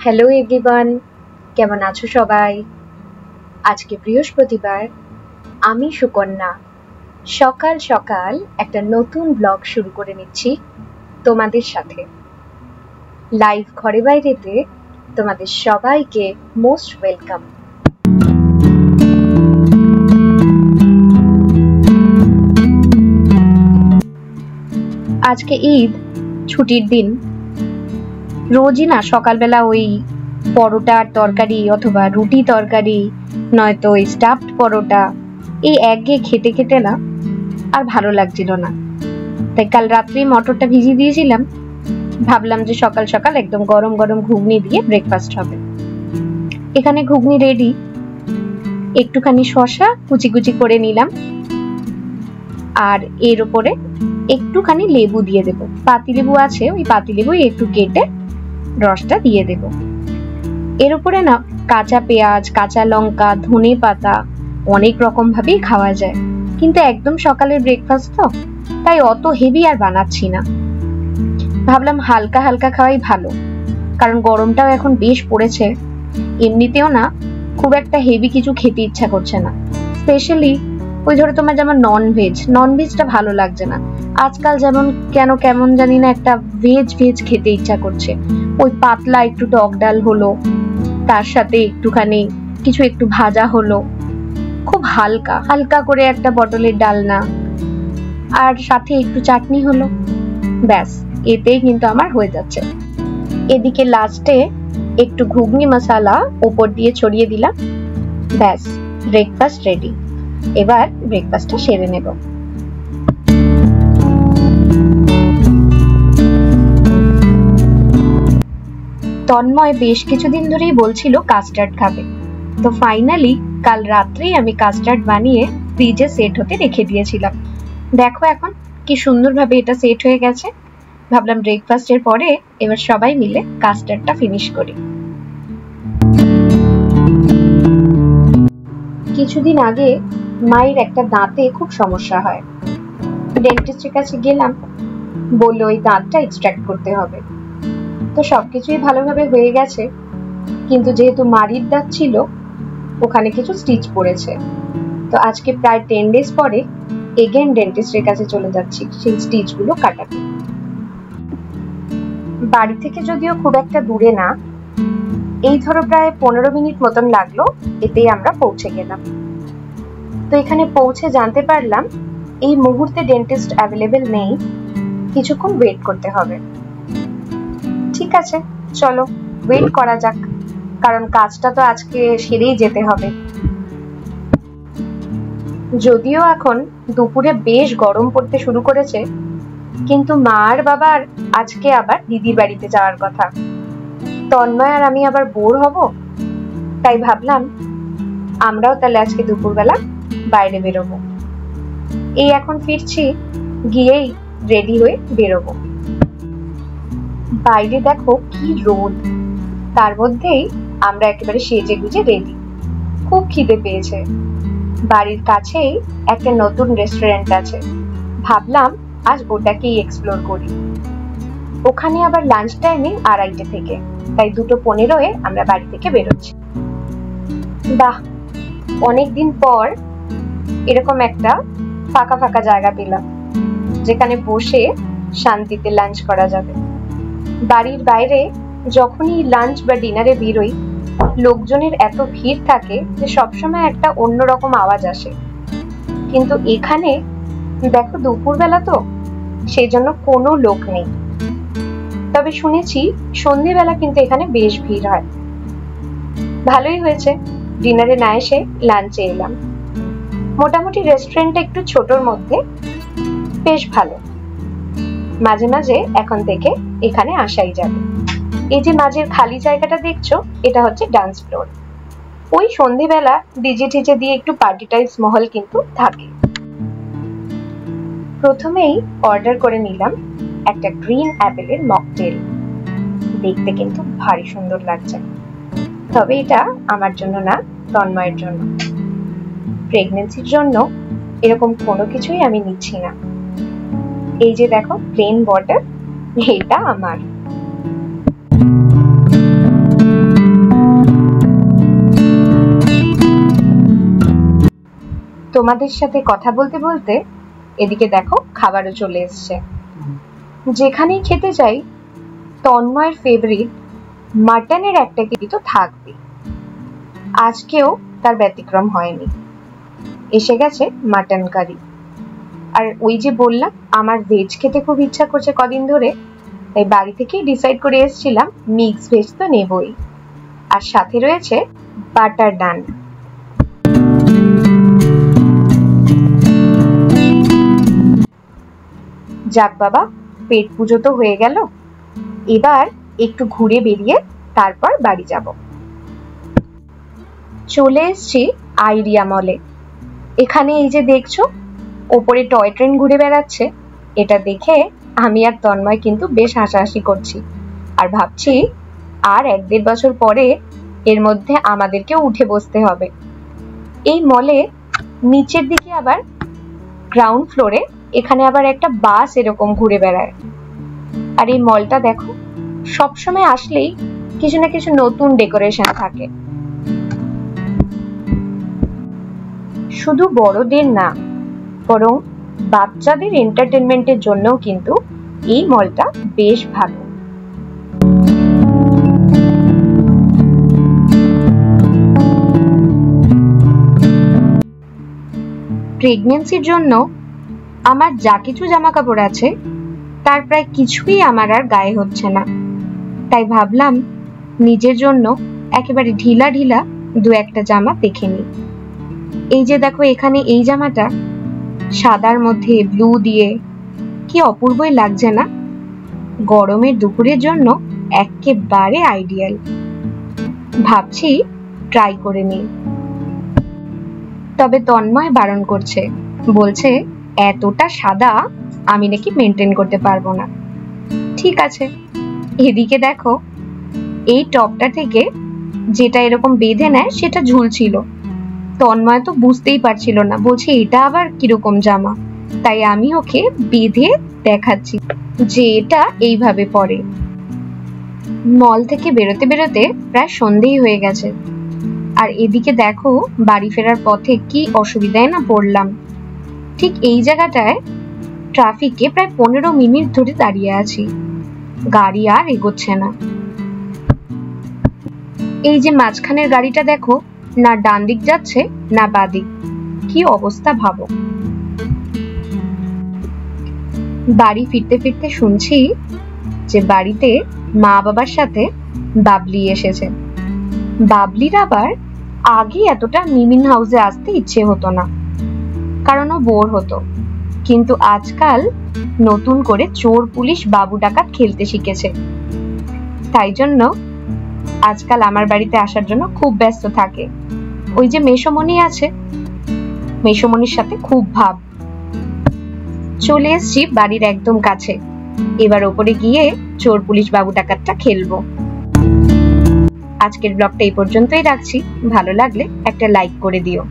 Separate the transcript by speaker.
Speaker 1: Hello everyone, কেমন আছো সবাই? আজকে বৃহস্পতিবার, আমি সুকন্যা সকাল সকাল একটা নতুন ব্লগ শুরু করে নিচ্ছি তোমাদের সাথে। লাইভ ঘরে বাইরেতে তোমাদের সবাইকে মোস্ট ওয়েলকাম। আজকে ঈদ, ছুটির দিন। রোজই না সকালবেলা ওই পরোটার তরকারি অথবা রুটি তরকারি নয়তো ওই স্টাফড পরোটা এই একঘেয়ে খেতে খেতে না আর ভালো লাগছিল না। তাই কাল রাত্রে মটরটা ভিজিয়ে দিয়েছিলাম, ভাবলাম যে সকাল সকাল একদম গরম গরম ঘুগনি দিয়ে ব্রেকফাস্ট হবে। এখানে ঘুগনি রেডি, একটুখানি শসা কুচি কুচি করে নিলাম আর এর উপরে একটুখানি লেবু দিয়ে দেব। পাতিলেবু আছে, ওই পাতিলেবু একটু কেটে রসটা দিয়ে দেব। এর উপরে না কাঁচা পেঁয়াজ, কাঁচা লঙ্কা, ধনে পাতা অনেক রকম ভাবেই খাওয়া যায়, কিন্তু একদম সকালের ব্রেকফাস্ট তো, তাই অত হেভি আর বানাচ্ছি না। ভাবলাম হালকা হালকা খাওয়াই ভালো, কারণ গরমটাও এখন বেশ পড়েছে। এমনিতেও না খুব একটা হেভি কিছু খেতে ইচ্ছা করছে না, স্পেশালি ওই ধরো তোমার যেমন ননভেজটা ভালো লাগছে না আজকাল। যেমন কেন কেমন জানি না একটা ভেজ খেতে ইচ্ছা করছে। ওই পাতলা একটু টক ডাল হলো, তার সাথে একটুখানি কিছু একটু ভাজা হলো, খুব হালকা হালকা করে একটা পটলের ডালনা, আর সাথে একটু চাটনি হলো, ব্যাস এতেই কিন্তু আমার হয়ে যাচ্ছে। এদিকে লাস্টে একটু ঘুগনি মশলা উপর দিয়ে ছড়িয়ে দিলাম, ব্যাস ব্রেকফাস্ট রেডি। এবার ব্রেকফাস্টটা সেরে নেব। তন্ময় বেশ কিছুদিন ধরেই বলছিল কাস্টার্ড খাবে, তো ফাইনালি কাল রাত্রেই আমি কাস্টার্ড বানিয়ে ফ্রিজে সেট হতে রেখে দিয়েছিলাম। দেখো এখন কি সুন্দরভাবে এটা সেট হয়ে গেছে। ভাবলাম ব্রেকফাস্টের পরে এবার সবাই মিলে কাস্টার্ডটা ফিনিশ করি। কিছুদিন আগে মায়ের একটা দাঁতে খুব সমস্যা হয়, ডেন্টিস্টের কাছে গেলাম, বললো ওই দাঁতটা এক্সট্রাক্ট করতে হবে। তো সবকিছুই ভালোভাবে হয়ে গেছে, কিন্তু যেহেতু মাড়ির দাঁত ছিল ওখানে কিছু স্টিচ পড়েছে। তো আজকে প্রায় 10 ডেজ পরে এগেন ডেন্টিস্টের কাছে চলে যাচ্ছি সেই স্টিচ গুলো কাটাতে। বাড়ি থেকে যদিও খুব একটা দূরে না, এই ধরো প্রায় 15 মিনিট মতন লাগলো, এতেই আমরা পৌঁছে গেলাম। তো এখানে পৌঁছে জানতে পারলাম এই মুহূর্তে ডেন্টিস্ট অ্যাভেলেবেল নেই, কিছুক্ষণ ওয়েট করতে হবে। ঠিক আছে, চলো ওয়েট করা যাক, কারণ কাজটা তো আজকে সেরেই যেতে হবে। যদিও এখন দুপুরে বেশ গরম পড়তে শুরু করেছে, কিন্তু মা আর বাবার আজকে আবার দিদির বাড়িতে যাওয়ার কথা। তন্ময় আর আমি আবার বোর হব, তাই ভাবলাম আমরাও তাহলে আজকে দুপুরবেলা বাইরে বেরোবো। এই এখন ফিরছি, গিয়েই রেডি হয়ে বেরোবো। বাইরে দেখো কি রোদ, তার মধ্যেই আমরা একেবারে সেজে গুজে রেডি। খুব খিদে পেয়েছে। বাড়ির কাছেই একটা নতুন রেস্টুরেন্ট আছে, ভাবলাম আজ ওটাকেই এক্সপ্লোর করি। ওখানে আবার লাঞ্চ টাইমিং 2:30 থেকে, তাই 2:15-এ আমরা বাড়ি থেকে বেরোচ্ছি। বাহ, অনেকদিন পর এরকম একটা ফাঁকা ফাঁকা জায়গা পেলাম যেখানে বসে শান্তিতে লাঞ্চ করা যাবে। বাড়ির বাইরে যখনই লাঞ্চ বা ডিনারে বেরোই, লোকজনের এত ভিড় থাকে যে সবসময় একটা অন্যরকম আওয়াজ আসে। কিন্তু এখানে দেখো দুপুরবেলা তো, সেই জন্য কোনো লোক নেই। তবে শুনেছি সন্ধ্যেবেলা কিন্তু এখানে বেশ ভিড় হয়। ভালোই হয়েছে ডিনারে না এসে লাঞ্চে এলাম। মোটামুটি রেস্টুরেন্টটা একটু ছোটর মধ্যে, বেশ ভালো। মাঝে মাঝে এখন থেকে এখানে আসাই যাবে। এই যে মাঝের খালি জায়গাটা দেখছো, এটা হচ্ছে ডান্স ফ্লোর। ওই সন্ধ্যেবেলা ডিজে টিজে দিয়ে একটু পার্টি টাইপস মহল কিন্তু থাকে। প্রথমেই অর্ডার করে নিলাম একটা গ্রিন অ্যাপেলের মকটেল। দেখতে কিন্তু ভারী সুন্দর লাগছে, তবে এটা আমার জন্য না, তন্ময়ের জন্য। প্রেগন্যান্সির জন্য এরকম কোনো কিছুই আমি নিচ্ছি না। এই যে দেখো প্লেন ওয়াটার, এটা আমার। তোমাদের সাথে কথা বলতে বলতে এদিকে দেখো খাবারও চলে এসছে। যেখানেই খেতে যাই তন্ময়ের ফেভারিট মাটনের একটা কিছু তো থাকবে, আজকেও তার ব্যতিক্রম হয়নি। এসে গেছে মাটন কারি। আর ওই যে বললাম আমার ভেজ খেতে খুব ইচ্ছা করছে কদিন ধরে, তাই বাড়ি থেকেই ডিসাইড করে এসেছিলাম মিক্স ভেজ তো নেবই। আর সাথে রয়েছে বাটার নান। যাক বাবা, পেট পুজো তো হয়ে গেল, এবার একটু ঘুরে বেরিয়ে তারপর বাড়ি যাব। চলে এসছি আইডিয়া মলে। এখানে এই যে দেখছো ওপরে টয় ট্রেন ঘুরে বেড়াচ্ছে, এটা দেখে আমি আর তন্ময় কিন্তু বেশ হাসাহাসি করছি আর ভাবছি আর 1-1.5 বছর পরে এর মধ্যে আমাদেরকেও উঠে বসতে হবে। এই মলে নিচের দিকে আবার গ্রাউন্ড ফ্লোরে এখানে আবার একটা বাস এরকম ঘুরে বেড়ায়। আর এই মলটা দেখো সবসময় আসলেই কিছু না কিছু নতুন ডেকোরেশন থাকে। শুধু বড়দের না, বরং বাচ্চাদের এন্টারটেনমেন্টের জন্যও কিন্তু এই মলটা বেশ ভালো। প্রেগন্যান্সির জন্য আমার যা কিছু জামা কাপড় আছে তার প্রায় কিছুই আমার আর গায়ে হচ্ছে না, তাই ভাবলাম নিজের জন্য একেবারে ঢিলা ঢিলা 2-1টা জামা দেখে নিই। এই যে দেখো এখানে এই জামাটা সাদার মধ্যে ব্লু দিয়ে কি অপূর্বই লাগছে না? গরমের দুপুরের জন্য একেবারে আইডিয়াল। ভাবছি ট্রাই করে নিই। তবে তন্ময় বারণ করছে, বলছে এতটা সাদা আমি নাকি মেনটেন করতে পারবো না। ঠিক আছে, এদিকে দেখো এই টপটা থেকে যেটা এরকম বেঁধে নেয় সেটা ঝুলছিল। তন্ময় তো বুঝতেই পারছিল না, বলছে এটা আবার কিরকম জামা, তাই আমি ওকে বেঁধে দেখাচ্ছি যে এটা এইভাবে পরে। মল থেকে বেরোতে বেরোতে প্রায় সন্ধ্যেই হয়ে গেছে। আর এদিকে দেখো বাড়ি ফেরার পথে কি অসুবিধায় না পড়লাম। ঠিক এই জায়গাটায় ট্রাফিকে প্রায় 15 মিনিট ধরে দাঁড়িয়ে আছি, গাড়ি আর এগোচ্ছে না। এই যে মাঝখানের গাড়িটা দেখো, না ডান দিক যাচ্ছে না বাঁ দিক, কি অবস্থা ভাবো। বাড়ি ফিরতে ফিরতে শুনছি যে বাড়িতে মা বাবার সাথে বাবলি এসেছে। বাবলির আবার আগে এতটা মিমিন হাউসে আসতে ইচ্ছে হতো না, কারণ ও বোর হতো, কিন্তু আজকাল নতুন করে চোর পুলিশ বাবু ডাকাত খেলতে শিখেছে, তাই জন্য আজকাল আমার বাড়িতে আসার জন্য খুব ব্যস্ত থাকে। ওই যে মেসমণি আছে, মেসমণির সাথে খুব ভাব। চলে এসছি বাড়ির একদম কাছে, এবার ওপরে গিয়ে চোর পুলিশ বাবু ডাকাতটা খেলবো। আজকের ব্লগটা এই পর্যন্তই রাখছি, ভালো লাগলে একটা লাইক করে দিও।